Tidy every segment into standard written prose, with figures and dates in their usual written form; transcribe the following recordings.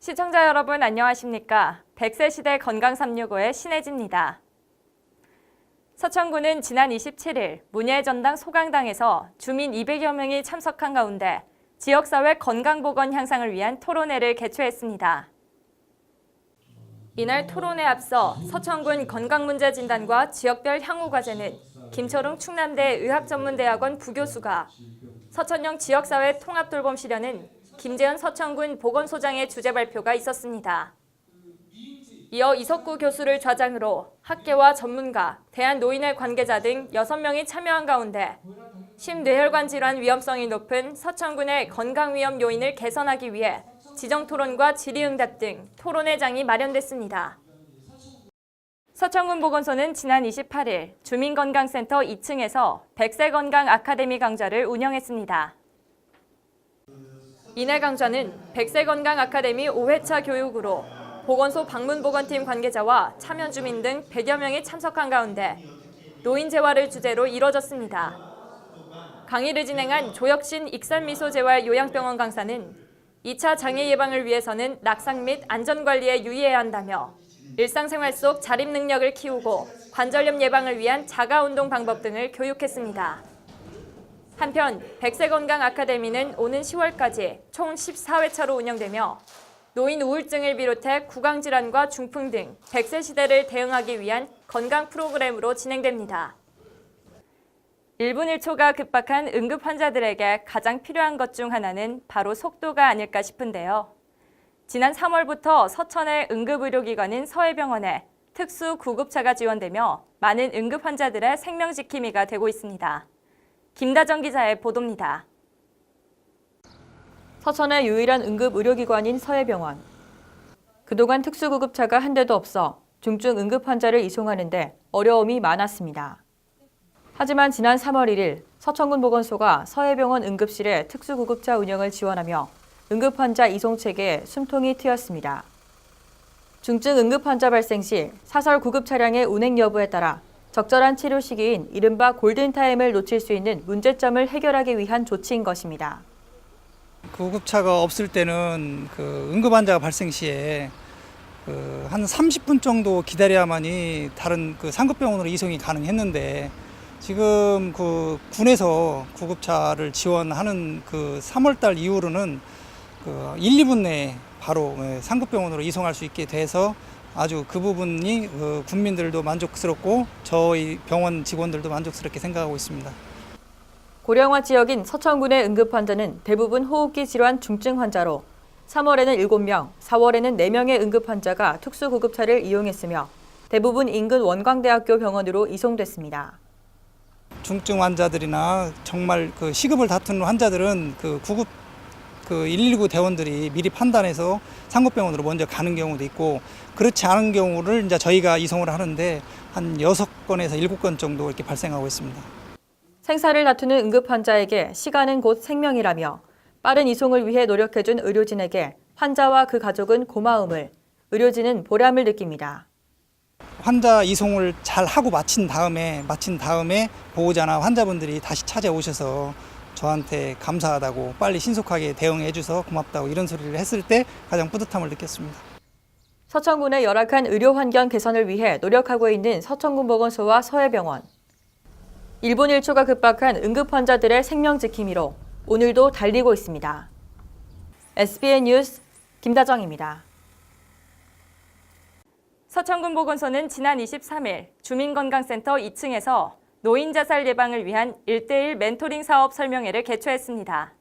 시청자 여러분 안녕하십니까? 100세 시대 건강 365의 신혜지입니다. 서천구는 지난 27일 문예전당 소강당에서 주민 200여 명이 참석한 가운데 지역사회 건강보건 향상을 위한 토론회를 개최했습니다. 이날 토론에 앞서 서천군 건강문제진단과 지역별 향후과제는 김철웅 충남대 의학전문대학원 부교수가, 서천형 지역사회 통합돌봄실현은 김재현 서천군 보건소장의 주재 발표가 있었습니다. 이어 이석구 교수를 좌장으로 학계와 전문가, 대한노인회 관계자 등 6명이 참여한 가운데 심뇌혈관 질환 위험성이 높은 서천군의 건강위험 요인을 개선하기 위해 지정토론과 질의응답 등 토론회장이 마련됐습니다. 서천군 보건소는 지난 28일 주민건강센터 2층에서 100세 건강 아카데미 강좌를 운영했습니다. 이날 강좌는 100세 건강 아카데미 5회차 교육으로 보건소 방문보건팀 관계자와 참여 주민 등 100여 명이 참석한 가운데 노인 재활을 주제로 이뤄졌습니다. 강의를 진행한 조혁신 익산미소재활 요양병원 강사는 2차 장애 예방을 위해서는 낙상 및 안전관리에 유의해야 한다며 일상생활 속 자립 능력을 키우고 관절염 예방을 위한 자가운동 방법 등을 교육했습니다. 한편 100세 건강 아카데미는 오는 10월까지 총 14회차로 운영되며 노인 우울증을 비롯해 구강질환과 중풍 등 100세 시대를 대응하기 위한 건강 프로그램으로 진행됩니다. 1분 1초가 급박한 응급 환자들에게 가장 필요한 것 중 하나는 바로 속도가 아닐까 싶은데요. 지난 3월부터 서천의 응급의료기관인 서해병원에 특수 구급차가 지원되며 많은 응급 환자들의 생명지킴이가 되고 있습니다. 김다정 기자의 보도입니다. 서천의 유일한 응급의료기관인 서해병원. 그동안 특수구급차가 한 대도 없어 중증 응급 환자를 이송하는데 어려움이 많았습니다. 하지만 지난 3월 1일 서천군 보건소가 서해병원 응급실에 특수구급차 운영을 지원하며 응급환자 이송 체계에 숨통이 트였습니다. 중증 응급환자 발생 시 사설 구급 차량의 운행 여부에 따라 적절한 치료 시기인 이른바 골든타임을 놓칠 수 있는 문제점을 해결하기 위한 조치인 것입니다. 구급차가 없을 때는 응급환자가 발생 시에 한 30분 정도 기다려야만이 다른 상급병원으로 이송이 가능했는데, 지금 군에서 구급차를 지원하는 3월달 이후로는 1, 2분 내에 바로 상급병원으로 이송할 수 있게 돼서 아주 그 부분이 국민들도 만족스럽고 저희 병원 직원들도 만족스럽게 생각하고 있습니다. 고령화 지역인 서천군의 응급 환자는 대부분 호흡기 질환 중증 환자로 3월에는 7명, 4월에는 4명의 응급 환자가 특수구급차를 이용했으며 대부분 인근 원광대학교 병원으로 이송됐습니다. 중증 환자들이나 정말 시급을 다투는 환자들은 구급 119 대원들이 미리 판단해서 상급병원으로 먼저 가는 경우도 있고, 그렇지 않은 경우를 이제 저희가 이송을 하는데 한 6건에서 7건 정도 이렇게 발생하고 있습니다. 생사를 다투는 응급 환자에게 시간은 곧 생명이라며 빠른 이송을 위해 노력해준 의료진에게 환자와 그 가족은 고마움을, 의료진은 보람을 느낍니다. 환자 이송을 잘 하고 마친 다음에 보호자나 환자분들이 다시 찾아오셔서 저한테 감사하다고, 빨리 신속하게 대응해 줘서 고맙다고 이런 소리를 했을 때 가장 뿌듯함을 느꼈습니다. 서천군의 열악한 의료 환경 개선을 위해 노력하고 있는 서천군 보건소와 서해병원. 1분 1초가 급박한 응급 환자들의 생명 지킴이로 오늘도 달리고 있습니다. SBN 뉴스 김다정입니다. 서천군 보건소는 지난 23일 주민건강센터 2층에서 노인 자살 예방을 위한 1:1 멘토링 사업 설명회를 개최했습니다.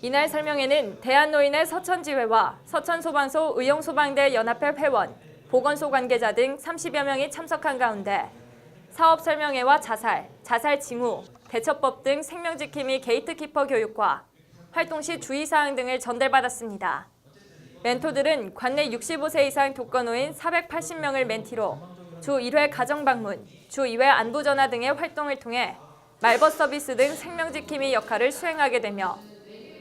이날 설명회는 대한노인회 서천지회와 서천소방서 의용소방대 연합회 회원, 보건소 관계자 등 30여 명이 참석한 가운데 사업 설명회와 자살 징후, 대처법 등 생명지킴이 게이트키퍼 교육과 활동 시 주의사항 등을 전달받았습니다. 멘토들은 관내 65세 이상 독거노인 480명을 멘티로 주 1회 가정방문, 주 2회 안부전화 등의 활동을 통해 말벗 서비스 등 생명지킴이 역할을 수행하게 되며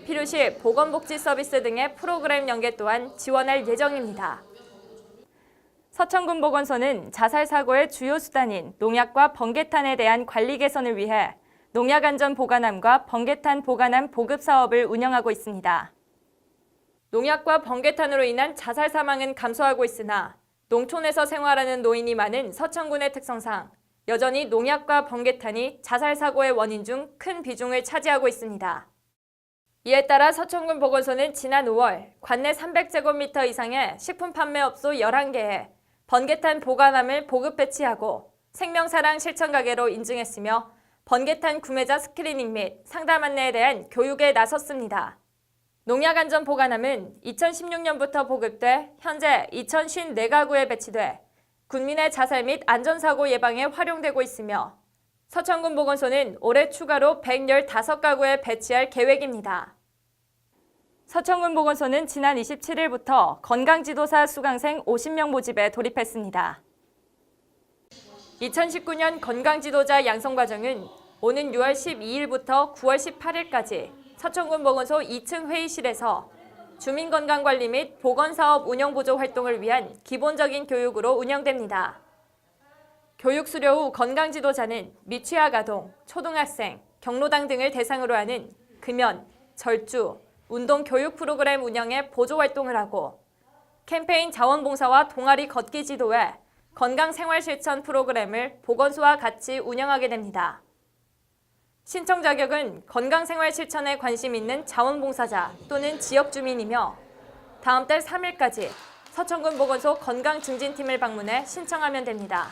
필요시 보건복지 서비스 등의 프로그램 연계 또한 지원할 예정입니다. 서천군 보건소는 자살 사고의 주요 수단인 농약과 번개탄에 대한 관리 개선을 위해 농약안전 보관함과 번개탄 보관함 보급 사업을 운영하고 있습니다. 농약과 번개탄으로 인한 자살 사망은 감소하고 있으나 농촌에서 생활하는 노인이 많은 서천군의 특성상 여전히 농약과 번개탄이 자살 사고의 원인 중 큰 비중을 차지하고 있습니다. 이에 따라 서천군 보건소는 지난 5월 관내 300제곱미터 이상의 식품 판매업소 11개에 번개탄 보관함을 보급 배치하고 생명사랑 실천가게로 인증했으며 번개탄 구매자 스크리닝 및 상담 안내에 대한 교육에 나섰습니다. 농약안전 보관함은 2016년부터 보급돼 현재 2054가구에 배치돼 군민의 자살 및 안전사고 예방에 활용되고 있으며 서천군 보건소는 올해 추가로 115가구에 배치할 계획입니다. 서천군 보건소는 지난 27일부터 건강지도사 수강생 50명 모집에 돌입했습니다. 2019년 건강지도자 양성과정은 오는 6월 12일부터 9월 18일까지 서천군 보건소 2층 회의실에서 주민건강관리 및 보건사업 운영보조 활동을 위한 기본적인 교육으로 운영됩니다. 교육 수료 후 건강지도자는 미취학 아동, 초등학생, 경로당 등을 대상으로 하는 금연, 절주, 운동 교육 프로그램 운영에 보조 활동을 하고 캠페인 자원봉사와 동아리 걷기 지도에 건강생활실천 프로그램을 보건소와 같이 운영하게 됩니다. 신청 자격은 건강생활실천에 관심 있는 자원봉사자 또는 지역주민이며 다음 달 3일까지 서천군 보건소 건강증진팀을 방문해 신청하면 됩니다.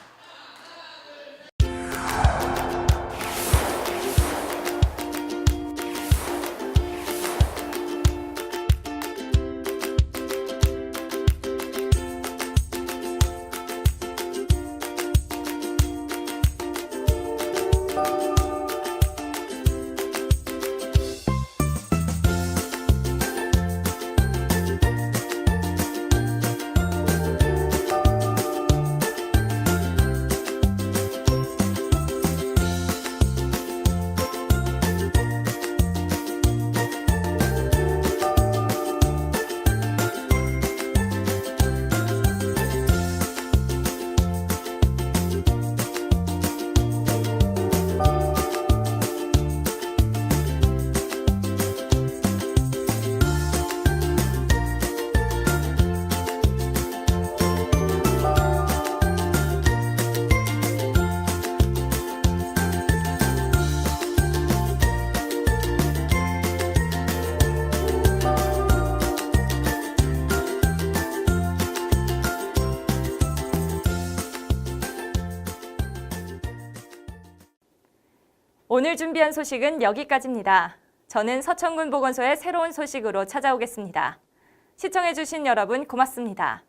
오늘 준비한 소식은 여기까지입니다. 저는 서천군 보건소의 새로운 소식으로 찾아오겠습니다. 시청해주신 여러분 고맙습니다.